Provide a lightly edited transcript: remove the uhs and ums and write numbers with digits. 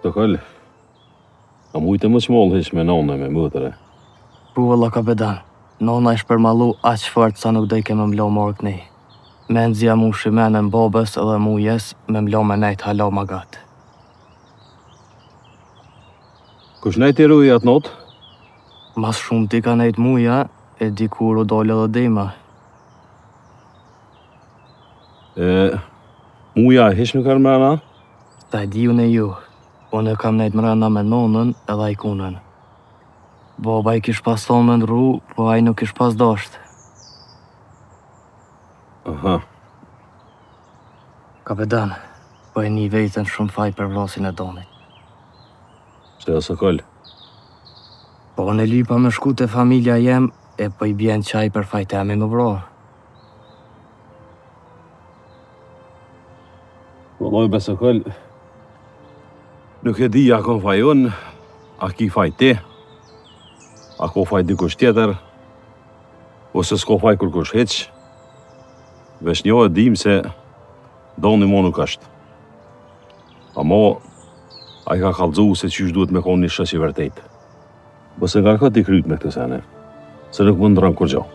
Të këllë, a mujtë më qmollë hish me nona me mëtëre. Po valla kapetan, nona ish përmalu aq fort sa nuk do i kemë mlo morë këni. Menzja mu shimenën babës edhe mu jes me mlo me nejt hala magat. Kush nejt i rruj atë notë? Mas shumë ti ka nejt muja, e dikur u dole dhe dima. Muja hish nuk arë mrena? Ta e diju në ju, unë e kam nejt mrena me nonën edhe ajkunën. Baba i kish pas thonë me ndru, po aj nuk kish pas dasht. Aha. Kapetan, po e një vetën shumë faj për vlasin e donit. Se o së këllë? Po në lypa me shku të familja jem, e po i bjen qaj për fajtemi më vro. Vëlloj besë këllë, nuk e di a kon faj unë, a ki faj ti, a ko faj dikush tjetër, ose s'ko faj kërkush heq, vesh njo e dim se doni mo nuk është. A mo, a i ka kalëzu se qysh duhet me konë një shës i vërtejtë. Bëse nga këtë i kryt me këtë sene, se nuk më ndronë kur gjo.